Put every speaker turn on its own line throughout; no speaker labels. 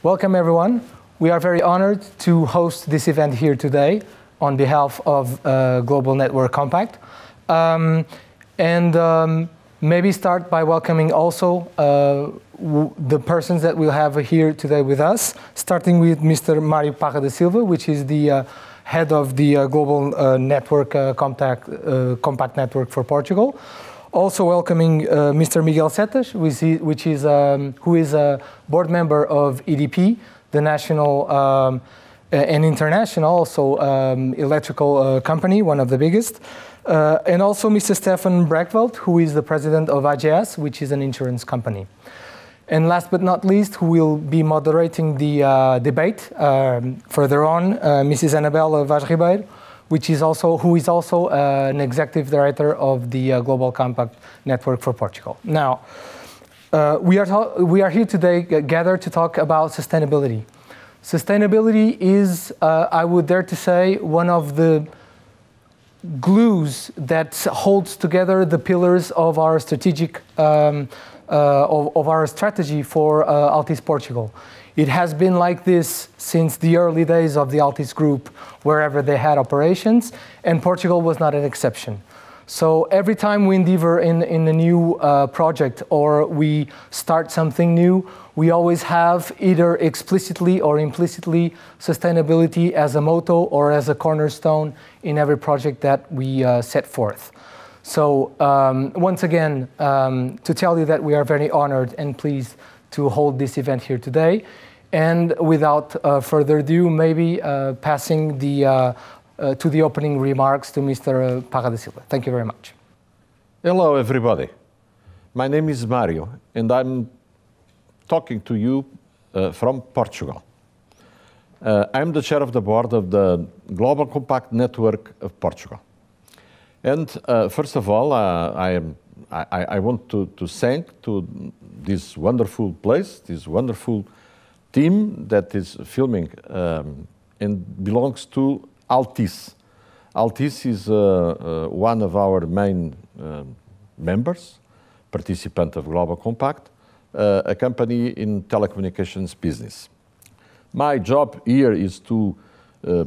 Welcome, everyone. We are very honored to host this event here today on behalf of Global Network Compact. Maybe start by welcoming also the persons that we'll have here today with us, starting with Mr. Mário Parra da Silva, which is the head of the Global Network Compact Network for Portugal. Also welcoming Mr. Miguel Setas, who is a board member of EDP, the national and international also electrical company, one of the biggest. And also Mr. Stefan Breckveld, who is the president of AGS, which is an insurance company. And last but not least, who will be moderating the debate further on, Mrs. Anabela Vaz Ribeiro, who is also an executive director of the Global Compact Network for Portugal. Now, we are here today gathered to talk about sustainability. Sustainability is, I would dare to say, one of the glues that holds together the pillars of our strategic of our strategy for Altis Portugal. It has been like this since the early days of the Altis Group, wherever they had operations, and Portugal was not an exception. So every time we endeavor in a new project or we start something new, we always have either explicitly or implicitly sustainability as a motto or as a cornerstone in every project that we set forth. So once again, to tell you that we are very honored and pleased to hold this event here today. And without further ado, maybe passing to the opening remarks to Mr. Parra da Silva. Thank you very much.
Hello, everybody. My name is Mário, and I'm talking to you from Portugal. I'm the chair of the board of the Global Compact Network of Portugal. And first of all, I want to thank to this wonderful place, this wonderful team that is filming and belongs to Altis. Altis is one of our main members, participant of Global Compact, a company in telecommunications business. My job here is to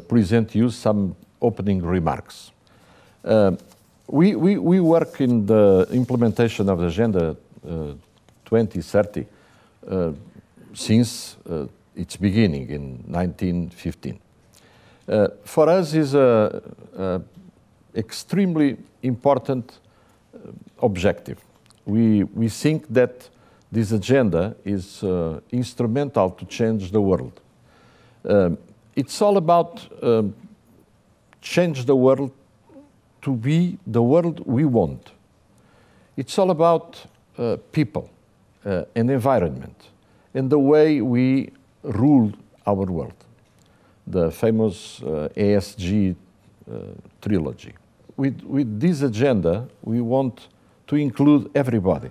present you some opening remarks. We work in the implementation of the Agenda 2030 since its beginning in 1915. For us is an extremely important objective. We think that this agenda is instrumental to change the world. It's all about change the world to be the world we want. It's all about people and environment and the way we rule our world. The famous ESG trilogy. With this agenda, we want to include everybody,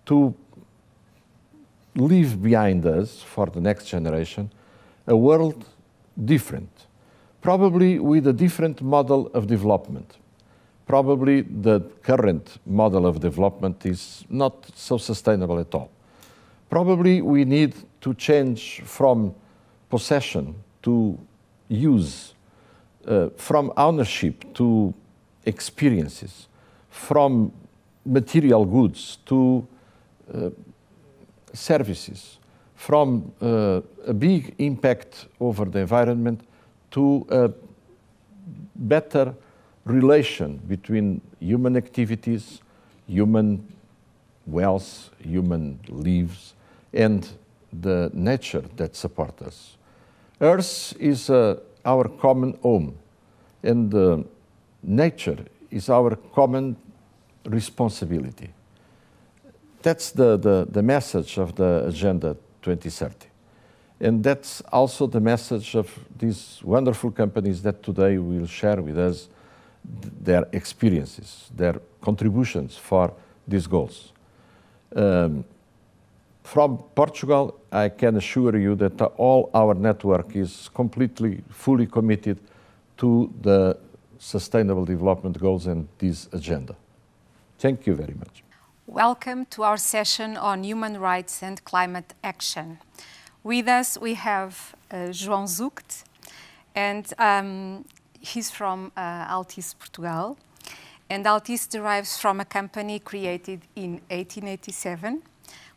to leave behind us, for the next generation, a world different, probably with a different model of development. Probably the current model of development is not so sustainable at all. Probably we need to change from possession to use, from ownership to experiences, from material goods to services, from a big impact over the environment to a better relation between human activities, human wealth, human lives, and the nature that supports us. Earth is our common home, and nature is our common responsibility. That's the message of the Agenda 2030. And that's also the message of these wonderful companies that today will share with us their experiences, their contributions for these goals. From Portugal, I can assure you that all our network is completely, fully committed to the Sustainable Development Goals and this agenda. Thank you very much.
Welcome to our session on human rights and climate action. With us, we have João Zucht, and he's from Altis, Portugal. And Altis derives from a company created in 1887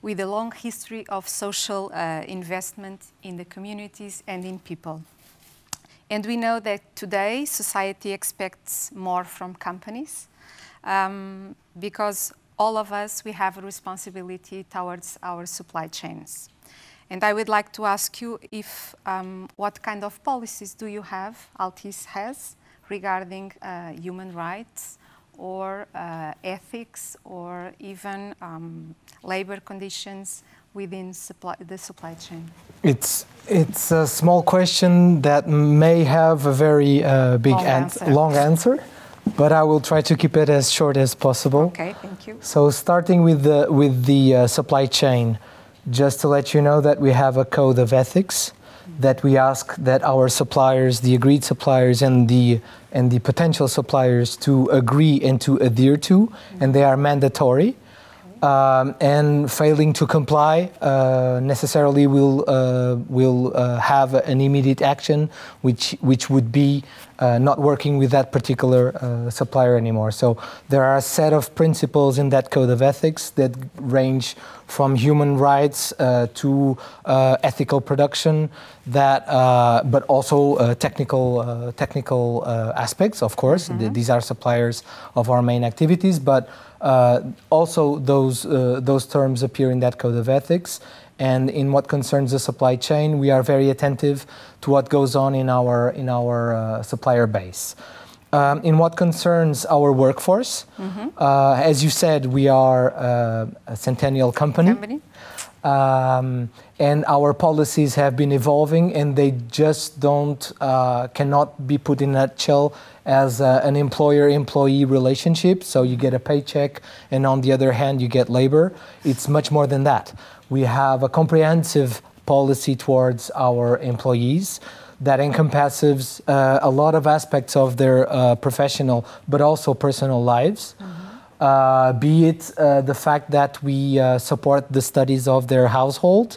with a long history of social investment in the communities and in people. And we know that today society expects more from companies because all of us, we have a responsibility towards our supply chains. And I would like to ask you if what kind of policies do you have, Altis has, regarding human rights or ethics or even labor conditions within the supply chain?
It's a small question that may have a very long answer, but I will try to keep it as short as possible.
Okay, thank you.
So starting with the supply chain, just to let you know that we have a code of ethics that we ask that our suppliers, the agreed suppliers and the potential suppliers to agree and to adhere to, and they are mandatory. And failing to comply necessarily will have an immediate action, which would be not working with that particular supplier anymore. So there are a set of principles in that code of ethics that range from human rights to ethical production, but also technical aspects, of course. These are suppliers of our main activities, but also those terms appear in that code of ethics. And in what concerns the supply chain, we are very attentive to what goes on in our supplier base. In what concerns our workforce, as you said, we are a centennial company. And our policies have been evolving, and they just cannot be put in a nutshell as an employer-employee relationship. So you get a paycheck, and on the other hand, you get labor. It's much more than that. We have a comprehensive policy towards our employees that encompasses a lot of aspects of their professional but also personal lives. Be it the fact that we support the studies of their household.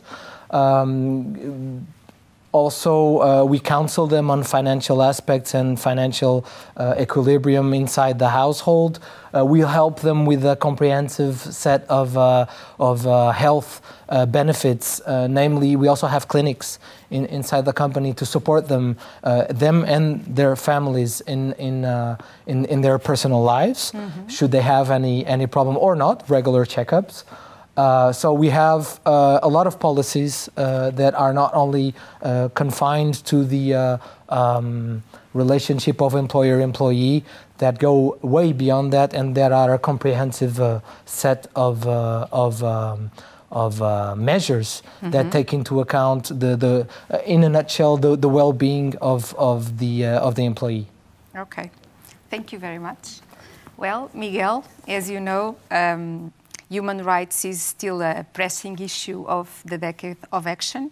Also, we counsel them on financial aspects and financial equilibrium inside the household. We help them with a comprehensive set of health benefits. Namely, we also have clinics inside the company to support them and their families in their personal lives, should they have any problem or not, regular checkups. So we have a lot of policies that are not only confined to the relationship of employer-employee, that go way beyond that, and that are a comprehensive set of measures that take into account in a nutshell, the well-being of the employee.
Okay, thank you very much. Well, Miguel, as you know, human rights is still a pressing issue of the decade of action.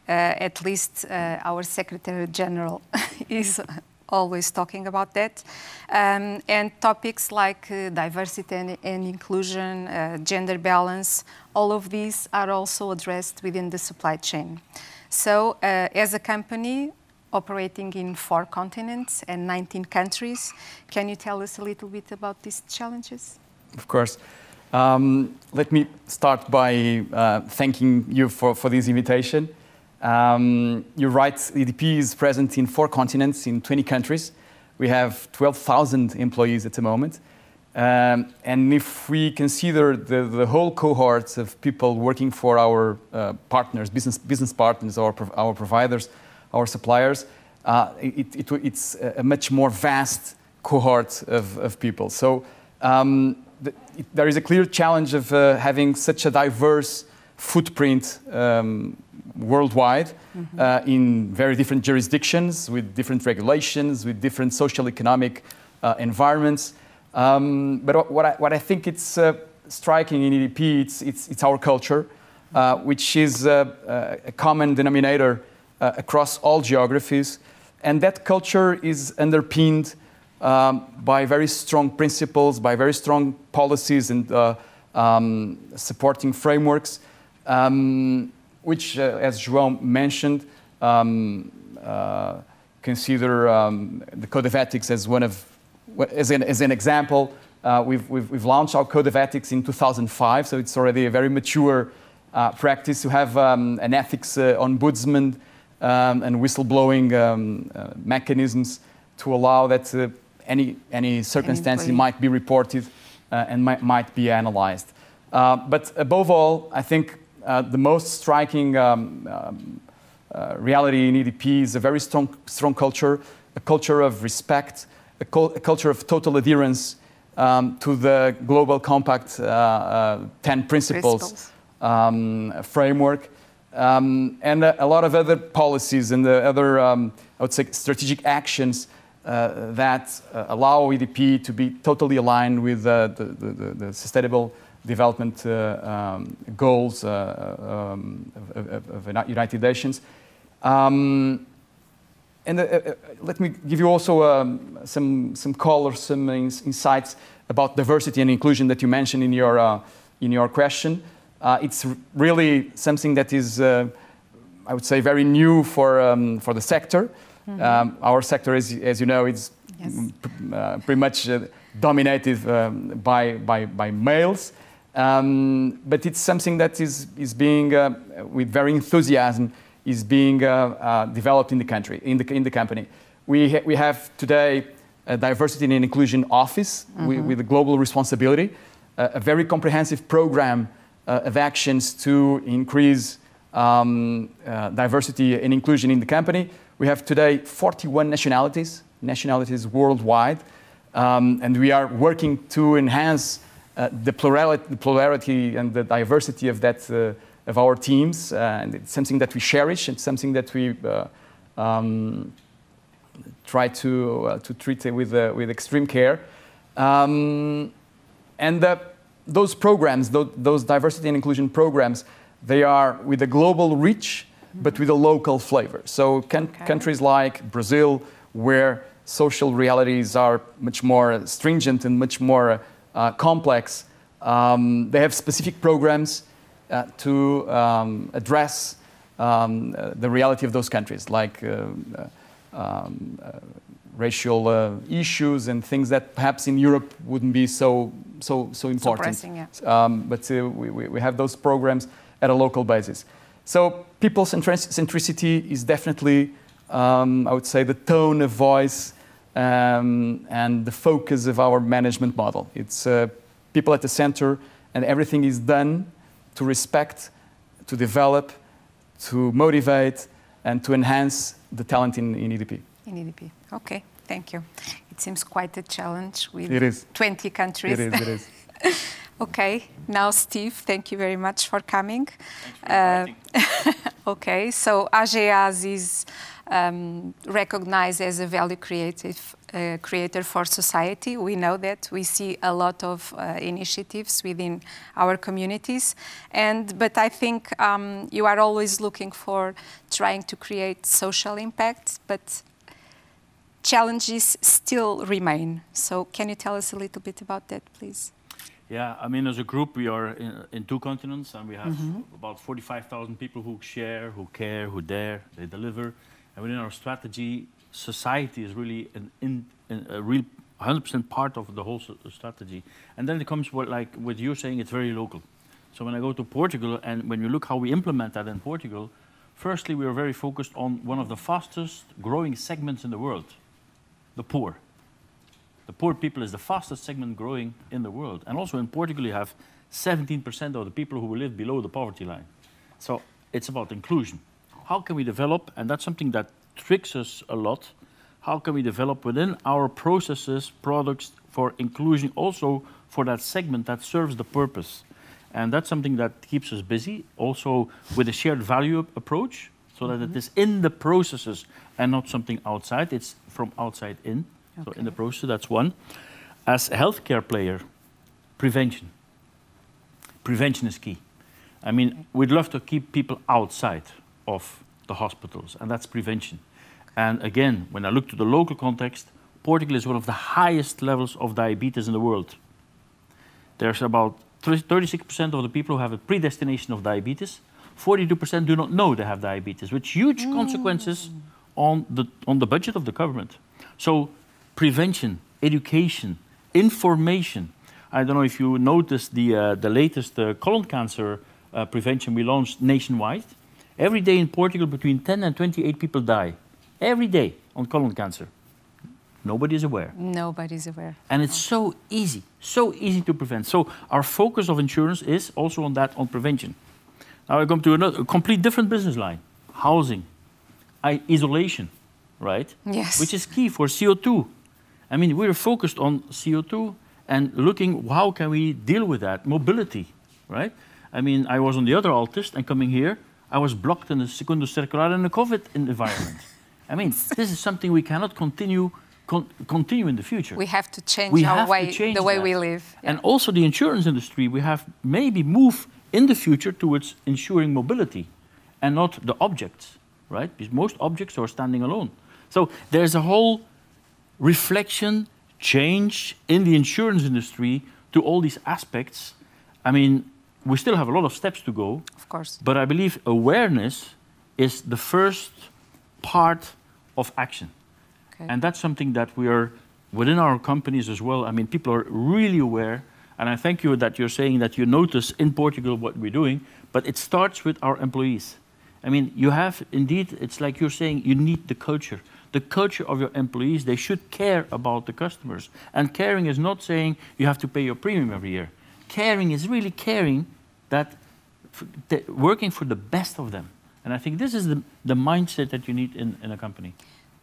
At least our Secretary General is always talking about that. And topics like diversity and inclusion, gender balance, all of these are also addressed within the supply chain. So as a company operating in 4 continents and 19 countries, can you tell us a little bit about these challenges?
Of course. Let me start by thanking you for this invitation. You're right, EDP is present in 4 continents, in 20 countries. We have 12,000 employees at the moment. And if we consider the whole cohort of people working for our partners, business partners, our providers, our suppliers, it's a much more vast cohort of people. So there is a clear challenge of having such a diverse footprint worldwide in very different jurisdictions, with different regulations, with different social economic environments. But what I think it's striking in EDP, it's our culture, which is a common denominator across all geographies. And that culture is underpinned by very strong principles, by very strong policies and supporting frameworks. which, as João mentioned, consider the code of ethics as as an example. We've launched our code of ethics in 2005, so it's already a very mature practice to have an ethics ombudsman and whistleblowing mechanisms to allow that any circumstance might be reported and might be analyzed. But above all, I think the most striking reality in EDP is a very strong culture, a culture of respect, a culture of total adherence to the Global Compact 10 principles. Framework, and a lot of other policies and the other, I would say, strategic actions that allow EDP to be totally aligned with the sustainable development goals of United Nations. And let me give you also some color, some insights about diversity and inclusion that you mentioned in your question. It's really something that is, I would say, very new for the sector. Mm-hmm. Our sector, as you know, is pretty much dominated by males. But it's something that is being, with very enthusiasm, is being developed in the country, in the company. We have today a diversity and inclusion office with a global responsibility, a very comprehensive program of actions to increase diversity and inclusion in the company. We have today 41 nationalities worldwide, and we are working to enhance the plurality and the diversity of that of our teams, and it's something that we cherish. It's something that we try to treat with extreme care, and those programs, those diversity and inclusion programs, they are with a global reach, but with a local flavor. So countries like Brazil, where social realities are much more stringent and much more complex, they have specific programs to address the reality of those countries, like racial issues and things that perhaps in Europe wouldn't be so important. So pressing, yeah. But we have those programs at a local basis. So people centricity is definitely, I would say, the tone of voice and the focus of our management model. It's people at the center, and everything is done to respect, to develop, to motivate, and to enhance the talent in EDP.
In EDP. Okay, thank you. It seems quite a challenge with
it is.
20 countries.
It is.
Okay, now Steve, thank you very much for coming. Okay, so AGEAS is recognized as a value creator for society. We know that. We see a lot of initiatives within our communities. But I think you are always looking for trying to create social impact, but challenges still remain. So can you tell us a little bit about that, please?
Yeah, I mean, as a group, we are in 2 continents, and we have about 45,000 people who share, who care, who dare, they deliver. And within our strategy, society is really a real 100% part of the whole strategy. And then it comes with you saying, it's very local. So when I go to Portugal, and when you look how we implement that in Portugal, firstly, we are very focused on one of the fastest growing segments in the world, the poor. The poor people is the fastest segment growing in the world. And also in Portugal, you have 17% of the people who live below the poverty line. So it's about inclusion. How can we develop, and that's something that tricks us a lot, how can we develop within our processes, products for inclusion also for that segment that serves the purpose? And that's something that keeps us busy, also with a shared value approach, so that it is in the processes and not something outside. It's from outside in. Okay. So in the process, that's one. As a healthcare player, prevention. Prevention is key. I mean, we'd love to keep people outside of the hospitals, and that's prevention. And again, when I look to the local context, Portugal is one of the highest levels of diabetes in the world. There's about 36% of the people who have a predestination of diabetes, 42% do not know they have diabetes, with huge consequences on the budget of the government. So prevention, education, information. I don't know if you noticed the latest colon cancer prevention we launched nationwide. Every day in Portugal, between 10 and 28 people die. Every day on colon cancer. Nobody is aware.
Nobody's aware.
And it's so easy to prevent. So our focus of insurance is also on that, on prevention. Now I come to a complete different business line. Housing, isolation, right?
Yes.
Which is key for CO2. I mean, we're focused on CO2 and looking how can we deal with that. Mobility, right? I mean, I was on the other Altis and coming here, I was blocked in the Segundo Circular in a COVID environment. I mean, this is something we cannot continue in the future.
We have to change the way we live.
Yeah. And also the insurance industry, we have maybe move in the future towards ensuring mobility and not the objects, right? Because most objects are standing alone. So there's a whole reflection, change in the insurance industry to all these aspects. I mean, we still have a lot of steps to go.
Of course.
But I believe awareness is the first part of action. Okay. And that's something that we are, within our companies as well, I mean, people are really aware. And I thank you that you're saying that you notice in Portugal what we're doing, but it starts with our employees. I mean, you have, indeed, it's like you're saying, you need the culture. The culture of your employees, they should care about the customers. And caring is not saying you have to pay your premium every year. Caring is really caring that, working for the best of them. And I think this is the mindset that you need in a company.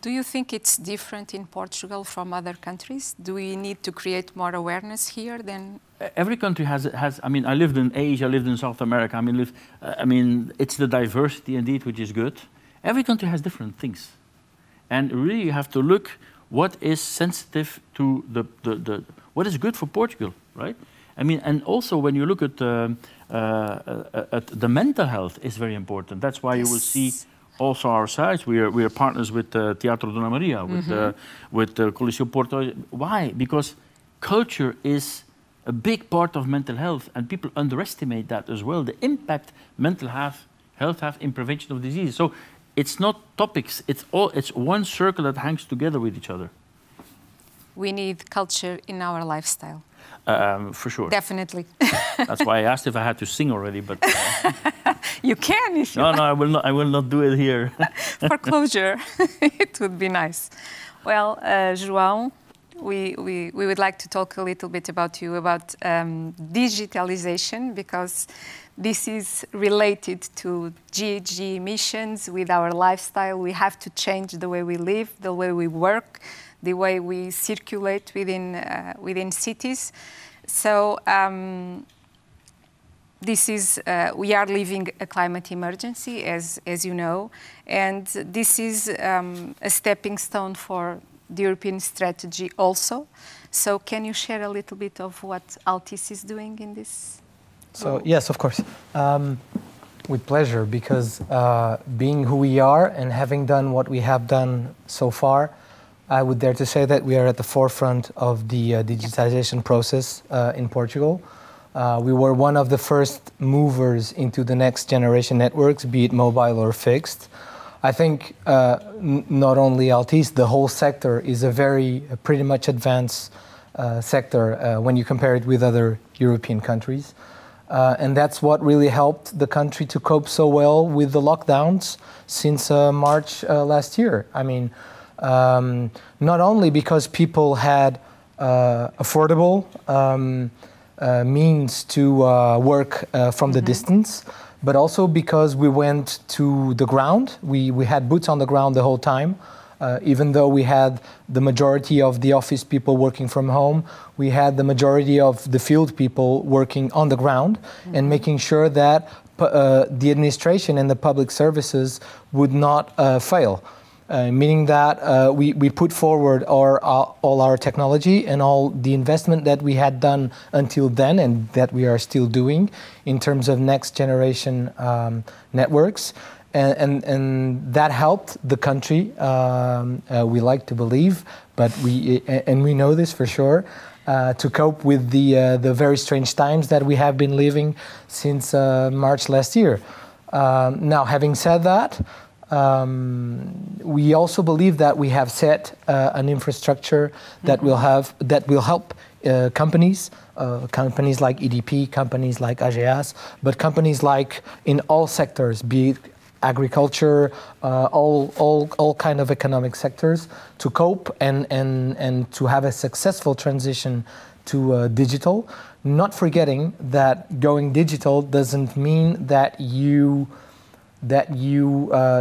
Do you think it's different in Portugal from other countries? Do we need to create more awareness here than?
Every country has. I mean, I lived in Asia, I lived in South America. I mean, it's the diversity indeed, which is good. Every country has different things, and really you have to look what is sensitive to what is good for Portugal, right? I mean, and also when you look at the mental health is very important. That's why you will see. Also our sites, we are partners with Teatro Dona Maria, with Coliseu Porto. Why? Because culture is a big part of mental health, and people underestimate that as well, the impact mental health have in prevention of disease. So it's not topics, it's one circle that hangs together with each other.
We need culture in our lifestyle.
For sure.
Definitely.
That's why I asked if I had to sing already, but...
You can if you
No, I will not do it here.
For closure, it would be nice. Well, João, we would like to talk a little bit about you, about digitalization, because this is related to GHG emissions with our lifestyle. We have to change the way we live, the way we work, the way we circulate within cities. So we are living a climate emergency, as you know, and this is a stepping stone for the European strategy also. So can you share a little bit of what Altis is doing in this?
So yes, of course. With pleasure, because being who we are and having done what we have done so far, I would dare to say that we are at the forefront of the digitalization process in Portugal. We were one of the first movers into the next generation networks, be it mobile or fixed. I think not only Altis, the whole sector is a pretty much advanced sector when you compare it with other European countries. And that's what really helped the country to cope so well with the lockdowns since March last year. I mean, not only because people had affordable means to work from the distance, but also because we went to the ground. We had boots on the ground the whole time. Even though we had the majority of the office people working from home, we had the majority of the field people working on the ground and making sure that the administration and the public services would not fail. Meaning that we put forward all our technology and all the investment that we had done until then and that we are still doing in terms of next generation networks. And that helped the country, we like to believe, but we know this for sure, to cope with the very strange times that we have been living since March last year. Now, having said that, we also believe that we have set an infrastructure that will help companies like EDP, companies like AGS, but companies like in all sectors, be it agriculture, all kind of economic sectors, to cope and to have a successful transition to digital. Not forgetting that going digital doesn't mean that you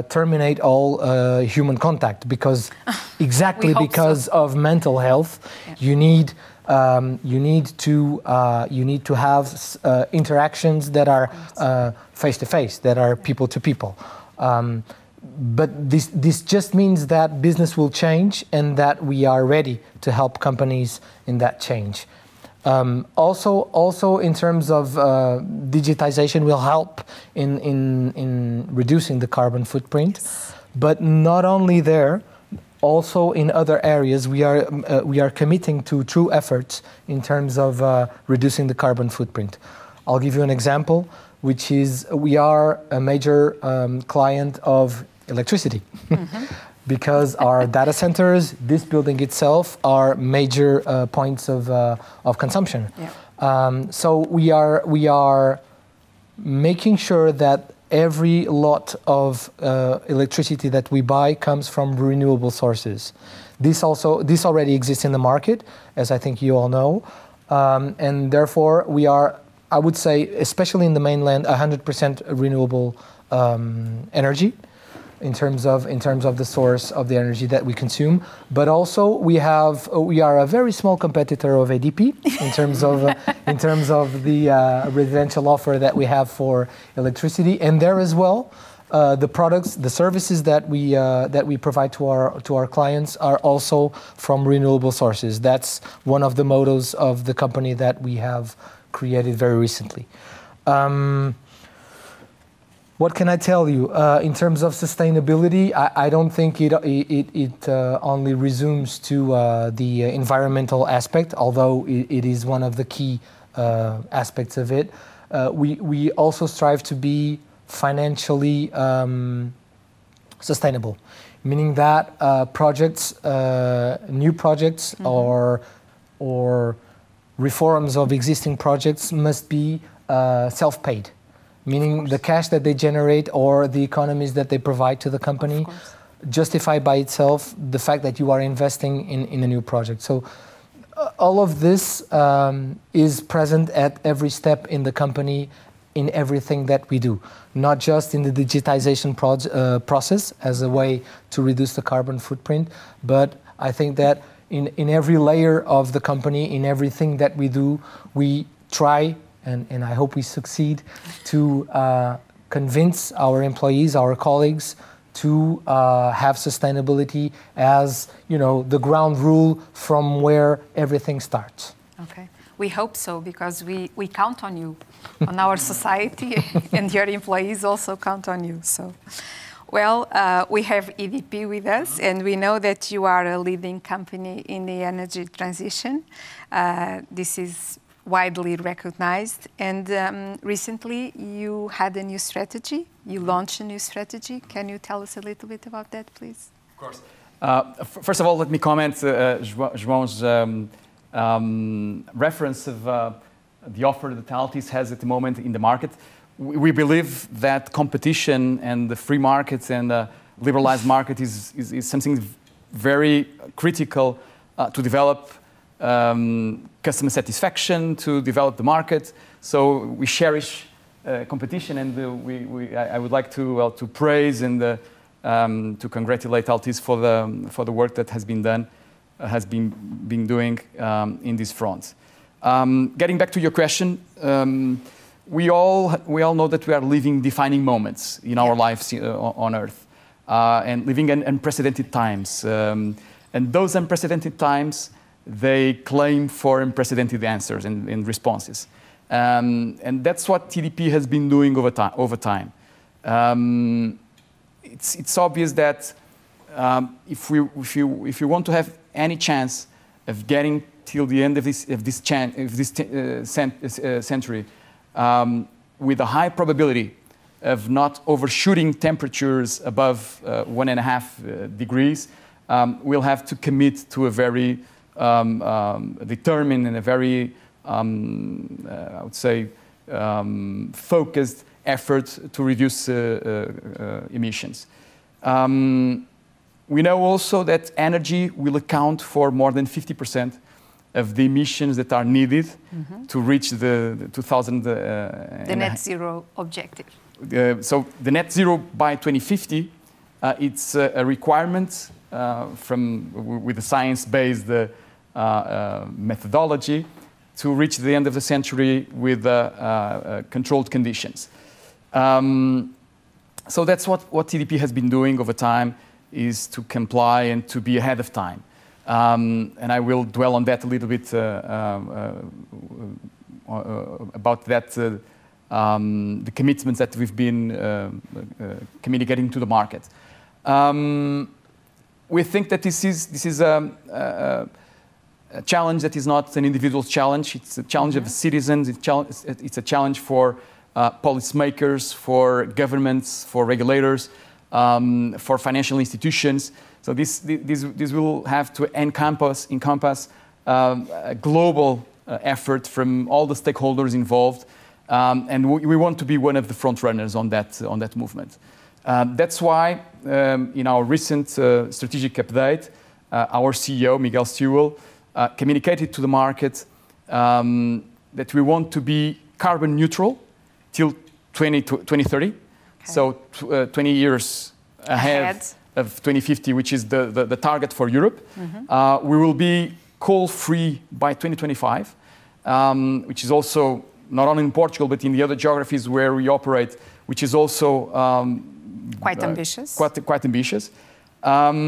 terminate all human contact, because exactly because of mental health, you need to have interactions that are face to face, that are people to people. But this just means that business will change and that we are ready to help companies in that change. Also in terms of digitization will help in reducing the carbon footprint, but not only there, also in other areas we are committing to true efforts in terms of reducing the carbon footprint. I'll give you an example, which is we are a major client of electricity. Because our data centers, this building itself, are major points of consumption. Yeah. So we are making sure that every lot of electricity that we buy comes from renewable sources. This already exists in the market, as I think you all know, and therefore we are, I would say, especially in the mainland, 100% renewable energy. In terms of the source of the energy that we consume, but also we are a very small competitor of ADP in terms of the residential offer that we have for electricity, and there as well, the products, the services that we provide to our clients are also from renewable sources. That's one of the mottos of the company that we have created very recently. What can I tell you? In terms of sustainability, I don't think it only resumes to the environmental aspect, although it is one of the key aspects of it. We also strive to be financially sustainable, meaning that new projects or reforms of existing projects must be self-paid. Meaning the cash that they generate or the economies that they provide to the company justify by itself the fact that you are investing in a new project. So all of this is present at every step in the company, in everything that we do, not just in the digitization process as a way to reduce the carbon footprint, but I think that in every layer of the company, in everything that we do, we try, and I hope we succeed, to convince our employees, our colleagues, to have sustainability as, the ground rule from where everything starts.
Okay, we hope so, because we count on you, on our society, and your employees also count on you. So, well, we have EDP with us, and we know that you are a leading company in the energy transition. This is widely recognized, and recently you had a new strategy. You launched a new strategy. Can you tell us a little bit about that, please?
Of course. First of all, let me comment João's reference of the offer that Altis has at the moment in the market. We believe that competition and the free markets and the liberalized market is something very critical to develop customer satisfaction, to develop the market. So we cherish competition, and I would like to praise and to congratulate Altis for the work that has been done, has been doing in this front. Getting back to your question, we all know that we are living defining moments in our lives on Earth, and living in unprecedented times. And those unprecedented times, they claim for unprecedented answers and responses. And that's what TDP has been doing over time. It's obvious that if you want to have any chance of getting till the end of this century with a high probability of not overshooting temperatures above 1.5 degrees, we'll have to commit to a very determined and a very, I would say, focused effort to reduce emissions. We know also that energy will account for more than 50% of the emissions that are needed to reach the 2000...
the net zero objective.
So the net zero by 2050, it's a requirement with a science-based methodology to reach the end of the century with controlled conditions. So that's what TDP has been doing over time, is to comply and to be ahead of time. And I will dwell on that a little bit about that, the commitments that we've been communicating to the market. We think that this is a challenge that is not an individual's challenge. It's a challenge of the citizens. It's a challenge for policymakers, for governments, for regulators, for financial institutions. So this will have to encompass a global effort from all the stakeholders involved, and we want to be one of the front runners on that movement. That's why in our recent strategic update, our CEO, Miguel Stewell, communicated to the market that we want to be carbon neutral till 2030, okay. So 20 years ahead of 2050, which is the target for Europe. We will be coal-free by 2025, which is also not only in Portugal, but in the other geographies where we operate, which is also
quite ambitious.
Quite ambitious. But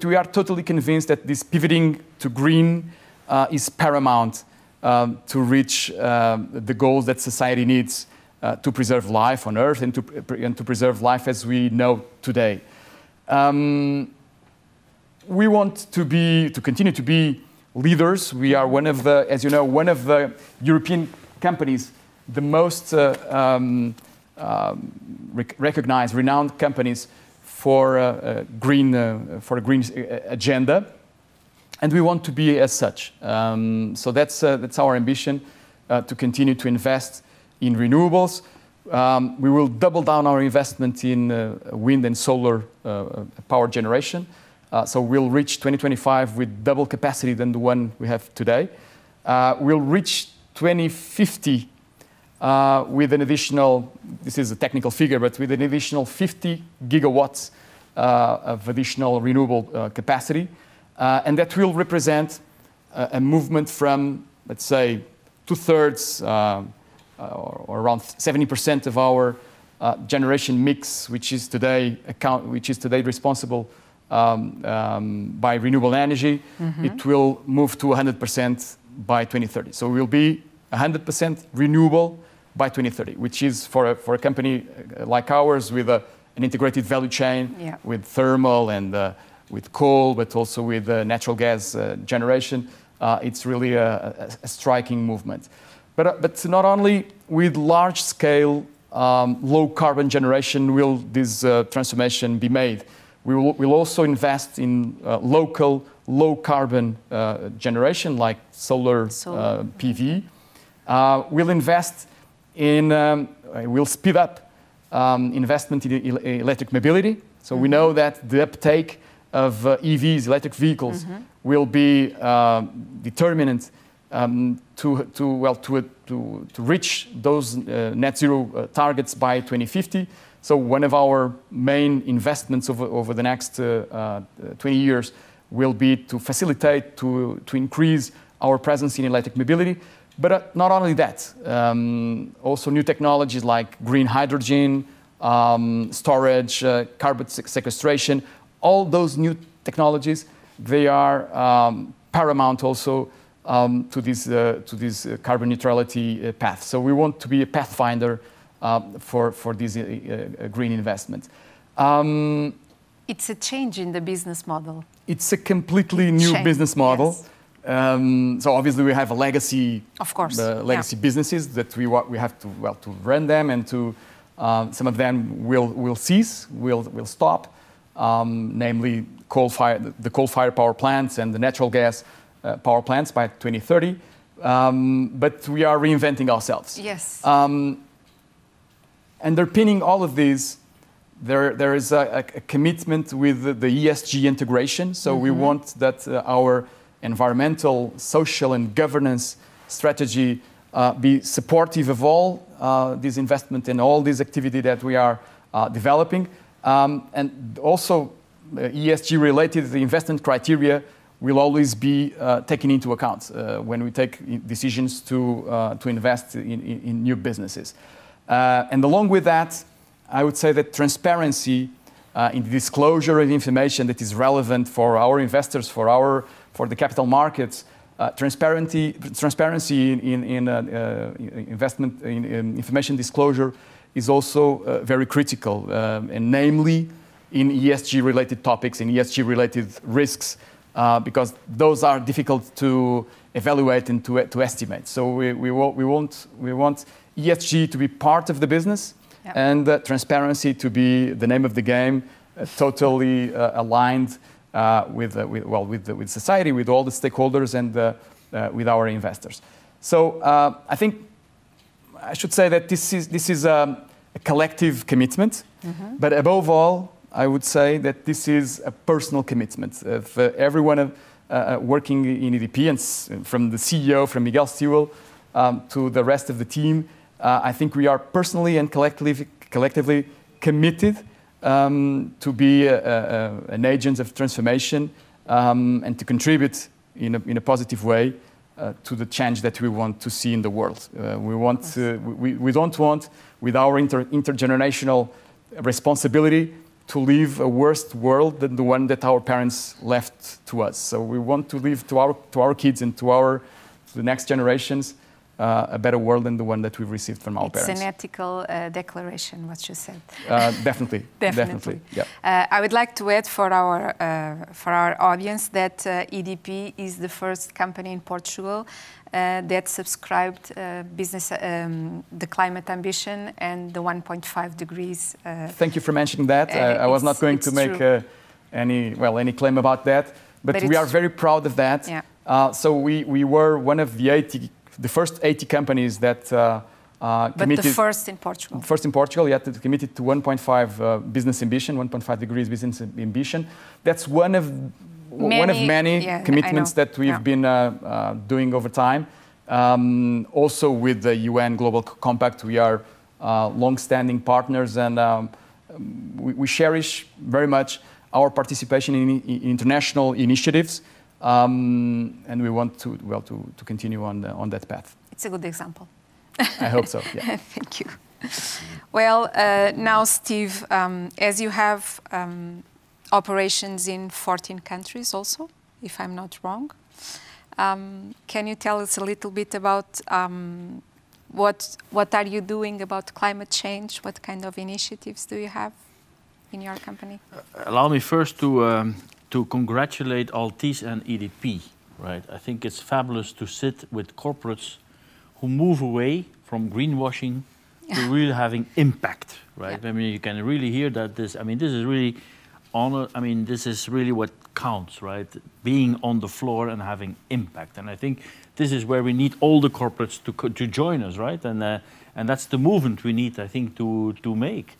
we are totally convinced that this pivoting to green is paramount to reach the goals that society needs to preserve life on Earth and to preserve life as we know today. We want to continue to be leaders. We are one of the, as you know, one of the European companies, the most recognized, renowned companies for a green agenda, and we want to be as such. So that's our ambition, to continue to invest in renewables. We will double down our investment in wind and solar power generation. So we'll reach 2025 with double capacity than the one we have today. We'll reach 2050 with an additional, this is a technical figure, but with an additional 50 gigawatts of additional renewable capacity. And that will represent a movement from, let's say, 2/3 or around 70% of our generation mix, which is today responsible by renewable energy. It will move to 100% by 2030. So we'll be 100% renewable by 2030, which is for a company like ours with an integrated value chain, with thermal and with coal, but also with natural gas generation. It's really a striking movement. But not only with large-scale, low-carbon generation will this transformation be made. We'll also invest in local, low-carbon generation, like solar. PV. We'll invest in, we'll speed up investment in electric mobility. So we know that the uptake of EVs, electric vehicles, will be determinant to reach those net zero targets by 2050. So one of our main investments over the next 20 years will be to facilitate, to increase our presence in electric mobility. But not only that, also new technologies like green hydrogen, storage, carbon sequestration, all those new technologies, they are paramount also to this carbon neutrality path. So we want to be a pathfinder for this green investment.
It's a change in the business model.
It's a completely new business model. Yes. So obviously we have a legacy,
of course,
legacy businesses that we have to to run them, and to some of them will cease, will stop, namely the coal-fired power plants and the natural gas power plants by 2030. But we are reinventing ourselves.
Yes.
Underpinning all of these, there is a commitment with the ESG integration. So we want that our environmental, social, and governance strategy be supportive of all this investment and all this activity that we are developing. And also, ESG-related investment criteria will always be taken into account when we take decisions to invest in new businesses. And along with that, I would say that transparency in the disclosure of information that is relevant for our investors, for the capital markets, transparency in investment in information disclosure is also very critical, and namely in ESG-related topics, in ESG-related risks, because those are difficult to evaluate and to estimate. So we want ESG to be part of the business, and transparency to be the name of the game, totally aligned with society, with all the stakeholders, and with our investors. So I think I should say that this is a collective commitment, but above all, I would say that this is a personal commitment of everyone working in EDP, and from the CEO, from Miguel Sewell, to the rest of the team. I think we are personally and collectively committed to be an agent of transformation, and to contribute in a positive way to the change that we want to see in the world. We don't want, with our intergenerational responsibility, to leave a worse world than the one that our parents left to us. So we want to leave to our kids and to the next generations a better world than the one that we've received from our parents.
It's an ethical declaration, what you said.
Definitely. Definitely. Yeah.
I would like to add for our audience that EDP is the first company in Portugal that subscribed the climate ambition and the 1.5 degrees.
Thank you for mentioning that. I was not going to make any claim about that, but we are very proud of that. Yeah. So we were one of the first 80 companies that committed. But the first in Portugal. First in Portugal, yeah, committed to 1.5 business ambition, 1.5 degrees business ambition. That's one of many commitments that we've been doing over time. Also with the UN Global Compact, we are long-standing partners, and we cherish very much our participation in international initiatives, and we want to continue on that path. It's a good example. I hope so. Yeah.
Thank you. Well, now, Steve, as you have operations in 14 countries also, if I'm not wrong. Can you tell us a little bit about what are you doing about climate change? What kind of initiatives do you have in your company?
Allow me first to congratulate Altis and EDP. Right, I think it's fabulous to sit with corporates who move away from greenwashing to really having impact. Right, I mean, you can really hear that this is really this is really what counts, right? Being on the floor and having impact. And I think this is where we need all the corporates to join us, right? And that's the movement we need, I think, to make.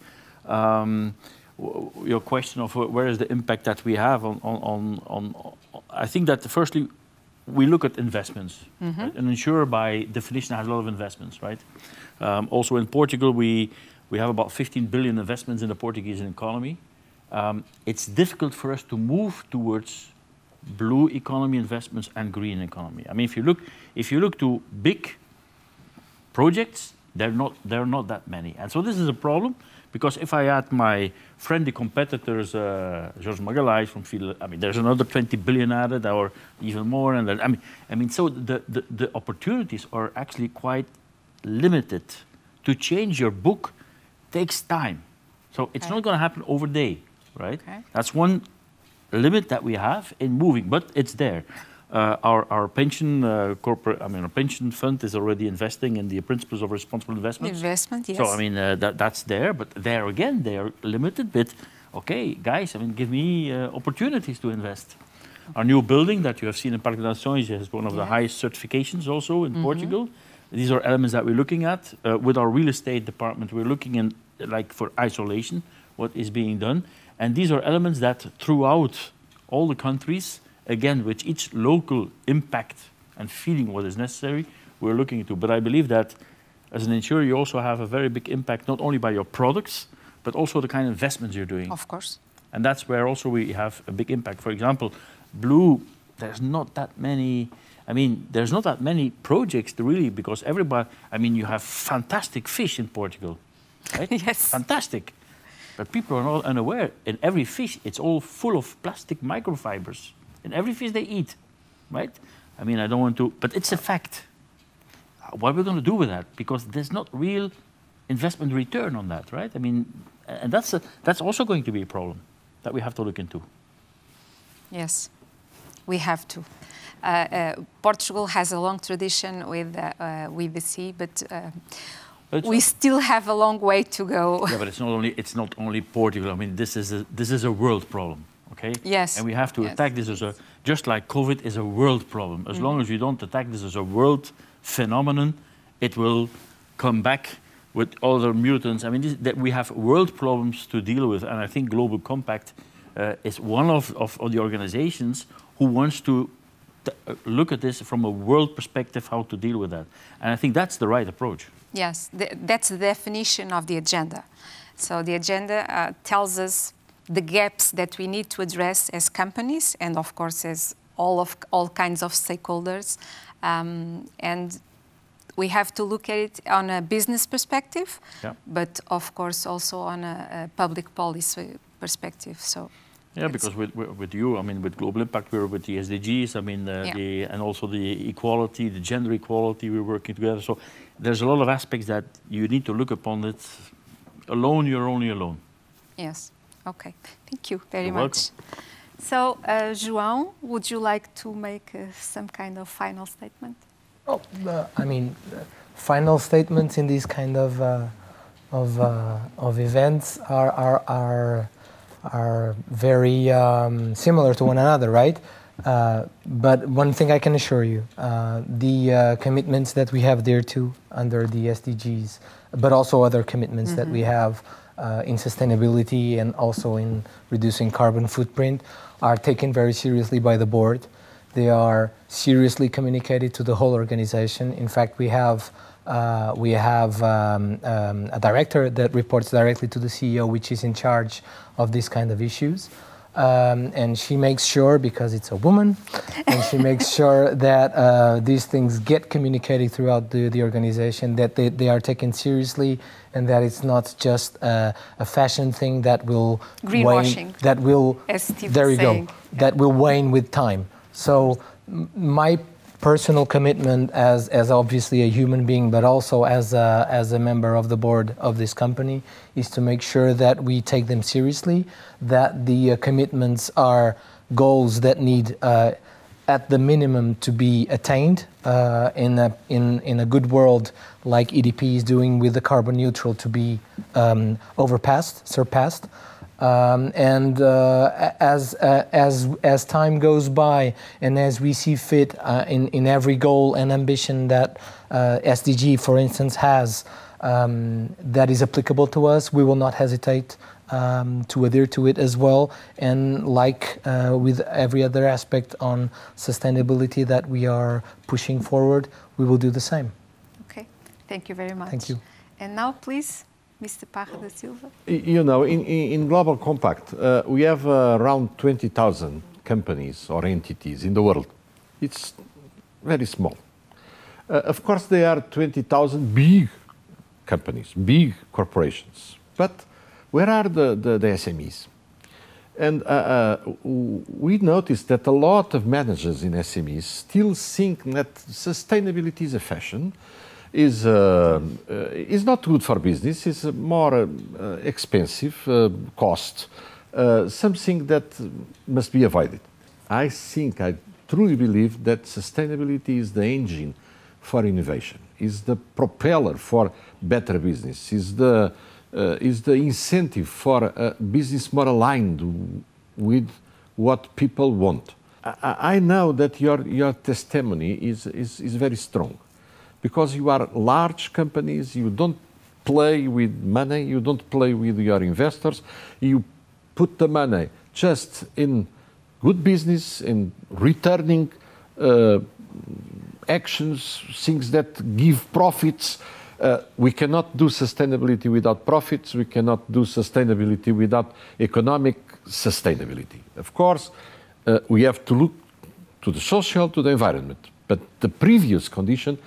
Your question of where is the impact that we have on I think that firstly, we look at investments. Right? An insurer, by definition, has a lot of investments, right? Also in Portugal, we have about 15 billion investments in the Portuguese economy. It's difficult for us to move towards blue economy investments and green economy. I mean, if you look to big projects, there are not that many, and so this is a problem, because if I add my friendly competitors, Jorge Magalhães from Fidel, there's another 20 billion added, or even more, and then, so the opportunities are actually quite limited. To change your book takes time, so it's not going to happen overnight. Right? Okay. That's one limit that we have in moving, but it's there. Our pension our pension fund is already investing in the principles of responsible investment.
Investment, yes.
So I mean that's there, but there again they are limited. But okay, guys, I mean give me opportunities to invest. Our new building that you have seen in Parc de Nações has one of the highest certifications also in Portugal. These are elements that we're looking at. With our real estate department, we're looking in, like for isolation, what is being done. And these are elements that throughout all the countries, again, with each local impact and feeling what is necessary, we're looking into. But I believe that as an insurer, you also have a very big impact, not only by your products, but also the kind of investments you're doing.
Of course.
And that's where also we have a big impact. For example, blue, there's not that many, there's not that many projects to really, because everybody, you have fantastic fish in Portugal, right?
Yes.
Fantastic. But people are not unaware, in every fish, it's all full of plastic microfibers. In every fish they eat, right? I don't want to, but it's a fact. What are we going to do with that? Because there's not real investment return on that, right? And that's also going to be a problem that we have to look into.
Yes, we have to. Portugal has a long tradition with the sea, but we still have a long way to go.
Yeah, but it's not only Portugal. This is a world problem, okay?
Yes.
And we have to attack this as just like COVID is a world problem. As long as you don't attack this as a world phenomenon, it will come back with other mutants. That we have world problems to deal with, and I think Global Compact is one of the organizations who wants to look at this from a world perspective, how to deal with that. And I think that's the right approach.
Yes, that's the definition of the agenda. So the agenda tells us the gaps that we need to address as companies and, of course, as all kinds of stakeholders. And we have to look at it on a business perspective, but, of course, also on a public policy perspective. So.
Yeah, because with you, with Global Impact, we're with the SDGs, and also the equality, the gender equality, we're working together. So there's a lot of aspects that you need to look upon it. Alone, you're only alone.
Yes. Okay. Thank you very
You're
much.
Welcome.
So, João, would you like to make some kind of final statement?
Oh, final statements in these kind of events are very similar to one another, right? But one thing I can assure you, the commitments that we have there too under the SDGs, but also other commitments that we have in sustainability and also in reducing carbon footprint are taken very seriously by the board. They are seriously communicated to the whole organization. In fact, we have a director that reports directly to the CEO, which is in charge of these kind of issues. And she makes sure, because it's a woman, and she makes sure that these things get communicated throughout the organization, that they are taken seriously, and that it's not just a fashion thing that will
greenwashing,
that will,
as Steve
there
was
you
saying.
go, that will wane with time. So my personal commitment as obviously a human being, but also as a member of the board of this company, is to make sure that we take them seriously, that the commitments are goals that need at the minimum to be attained in a good world like EDP is doing with the carbon neutral, to be surpassed. And as time goes by and as we see fit in every goal and ambition that SDG, for instance, has that is applicable to us, we will not hesitate to adhere to it as well. And like with every other aspect on sustainability that we are pushing forward, we will do the same.
Okay, thank you very much.
Thank you.
And now, please, Mr. Parra da Silva.
In Global Compact, we have around 20,000 companies or entities in the world. It's very small. Of course, there are 20,000 big companies, big corporations. But where are the SMEs? And we noticed that a lot of managers in SMEs still think that sustainability is a fashion, is not good for business, is more expensive cost, something that must be avoided. I think truly believe that sustainability is the engine for innovation, is the propeller for better business, is the incentive for a business more aligned with what people want. I know that your testimony is very strong, because you are large companies, you don't play with money, you don't play with your investors, you put the money just in good business, in returning actions, things that give profits. We cannot do sustainability without profits. We cannot do sustainability without economic sustainability. Of course, we have to look to the social, to the environment. But the previous condition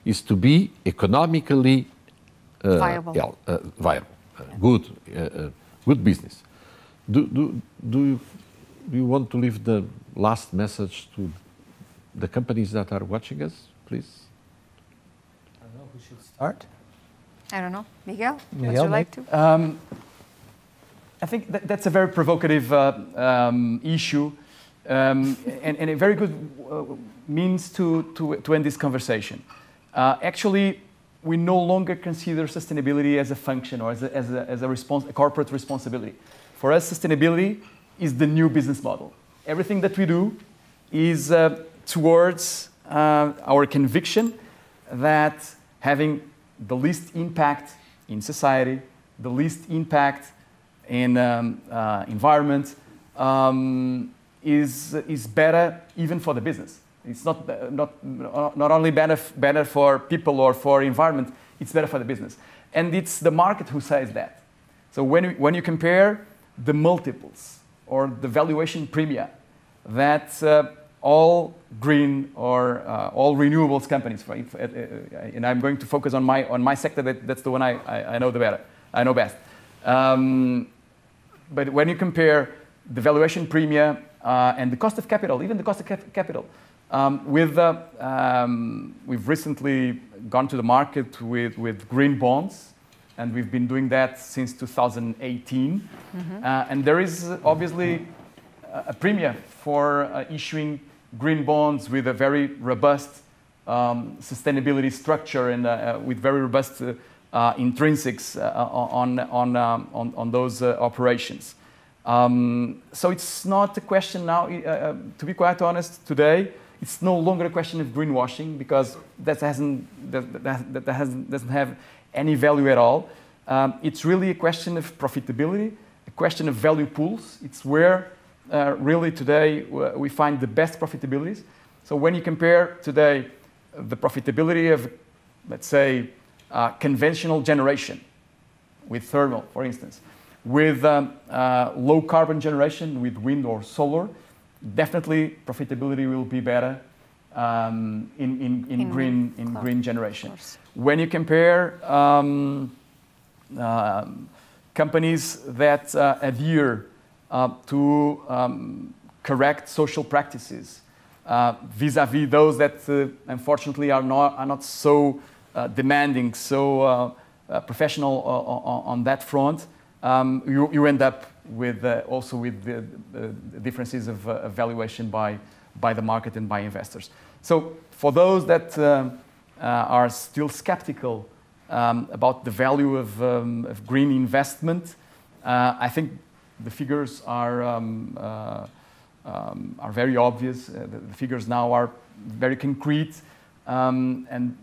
is to be economically
viable.
Good business. Do you want to leave the last message to the companies that are watching us, please?
I don't know who should start.
I don't know. Miguel, would
Miguel,
you like to?
I think that's a very provocative issue and a very good means to end this conversation. Actually, we no longer consider sustainability as a function or as a corporate responsibility. For us, sustainability is the new business model. Everything that we do is towards our conviction that having the least impact in society, the least impact in environment is better even for the business. It's not only better for people or for environment, it's better for the business. And it's the market who says that. So when you compare the multiples or the valuation premia that all green or all renewables companies, and I'm going to focus on my sector, that's the one I know best. But when you compare the valuation premia and the cost of capital, even the cost of capital, we've recently gone to the market with green bonds, and we've been doing that since 2018. Mm-hmm. And there is obviously a premium for issuing green bonds with a very robust sustainability structure and with very robust intrinsics on those operations. So it's not a question now, to be quite honest, today, it's no longer a question of greenwashing, because that doesn't have any value at all. It's really a question of profitability, a question of value pools. It's where really today we find the best profitabilities. So when you compare today the profitability of, let's say, conventional generation with thermal, for instance, with low carbon generation with wind or solar, definitely profitability will be better in green generation. When you compare companies that adhere to correct social practices vis-à-vis those that unfortunately are not so demanding, so professional on that front, you end up with also with the differences of valuation by the market and by investors. So for those that are still skeptical about the value of green investment, I think the figures are very obvious. The figures now are very concrete, and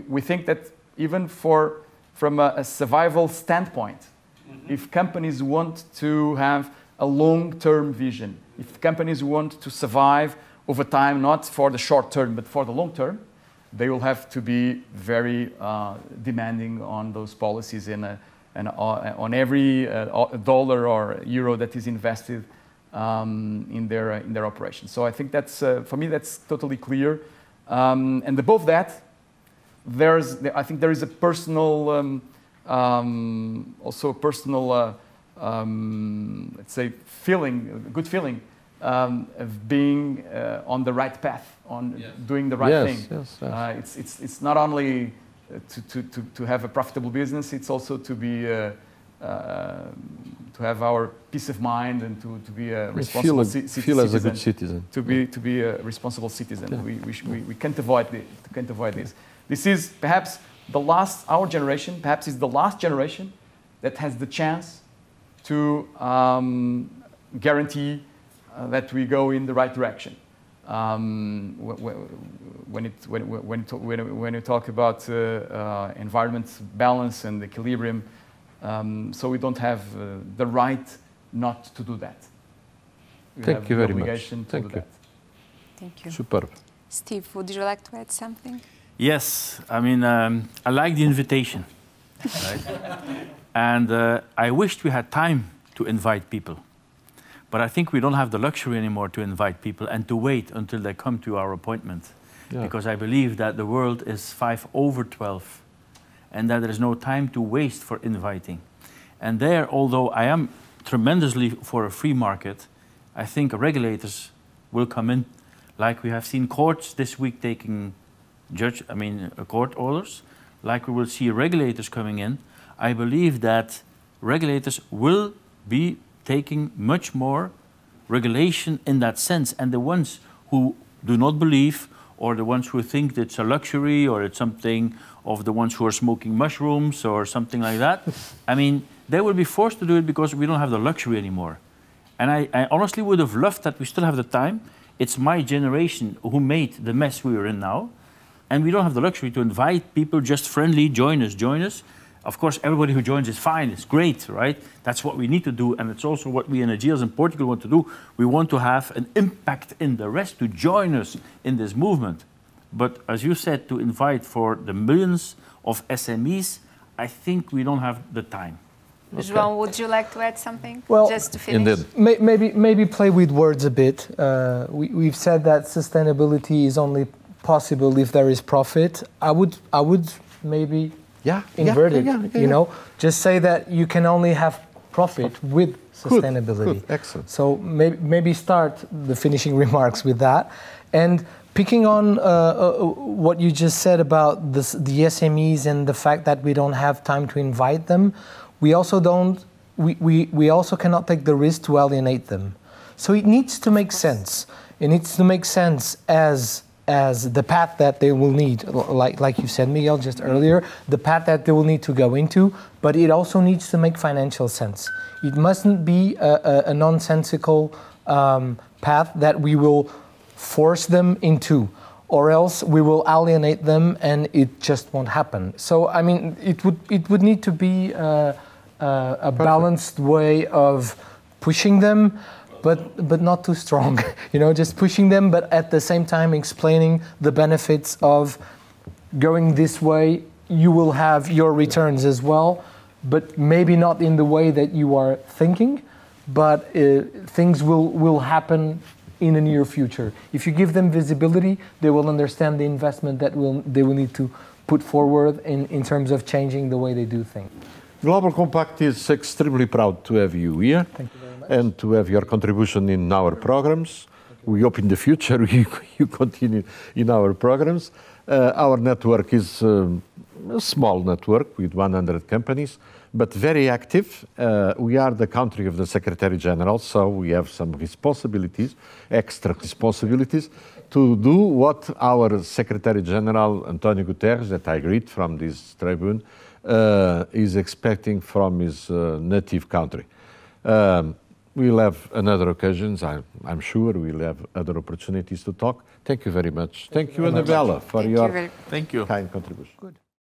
we think that even from a survival standpoint, mm-hmm. if companies want to have a long-term vision, if companies want to survive over time, not for the short term, but for the long term, they will have to be very demanding on those policies and on every dollar or euro that is invested in their operations. So I think that's, for me, that's totally clear. And above that, I think there is a personal, also a personal, let's say, feeling, a good feeling of being on the right path, on yes. doing the right thing. Yes. It's not only to have a profitable business, it's also to be have our peace of mind and to be a responsible citizen.
Feel as a good citizen.
To be a responsible citizen. Yeah. We can't avoid this. This is perhaps our generation, perhaps is the last generation that has the chance to guarantee that we go in the right direction. When you talk about environment balance and equilibrium, so we don't have the right not to do that.
Thank you very much.
Thank you.
Thank you.
Superb.
Steve, would you like to add something?
Yes, I mean, I like the invitation. Right? And I wished we had time to invite people. But I think we don't have the luxury anymore to invite people and to wait until they come to our appointment. Yeah. Because I believe that the world is 5/12 and that there is no time to waste for inviting. And there, although I am tremendously for a free market, I think regulators will come in, like we have seen courts this week taking court orders, like we will see regulators coming in. I believe that regulators will be taking much more regulation in that sense. And the ones who do not believe, or the ones who think that it's a luxury, or it's something of the ones who are smoking mushrooms or something like that, I mean, they will be forced to do it because we don't have the luxury anymore. And I honestly would have loved that we still have the time. It's my generation who made the mess we are in now. And we don't have the luxury to invite people just friendly, join us. Of course, everybody who joins is fine, it's great, right? That's what we need to do, and it's also what we Energias in Portugal want to do. We want to have an impact in the rest to join us in this movement. But as you said, to invite for the millions of SMEs, I think we don't have the time.
Okay. João, would you like to add something?
Well,
just to finish?
Maybe play with words a bit. We've said that sustainability is only possible if there is profit. I would maybe invert it. You know, just say that you can only have profit with sustainability.
Good. Excellent.
So maybe start the finishing remarks with that, and picking on what you just said about the SMEs and the fact that we don't have time to invite them. We also cannot take the risk to alienate them. So it needs to make sense. It needs to make sense as the path that they will need, like you said, Miguel, just earlier, the path that they will need to go into, but it also needs to make financial sense. It mustn't be a nonsensical path that we will force them into, or else we will alienate them and it just won't happen. So, I mean, it would need to be a balanced way of pushing them, but not too strong, you know, just pushing them, but at the same time explaining the benefits of going this way. You will have your returns as well, but maybe not in the way that you are thinking, but things will happen in the near future. If you give them visibility, they will understand the investment that they will need to put forward in terms of changing the way they do things.
Global Compact is extremely proud to have you here.
Thank you very much.
And to have your contribution in our programs. We hope in the future you continue in our programs. Our network is a small network with 100 companies, but very active. We are the country of the Secretary General, so we have some responsibilities, extra responsibilities, to do what our Secretary General, António Guterres, that I greet from this tribune, is expecting from his native country. We'll have another occasions, I'm sure we'll have other opportunities to talk. Thank you very much. Thank you, Annabella, for your kind contribution.
Good.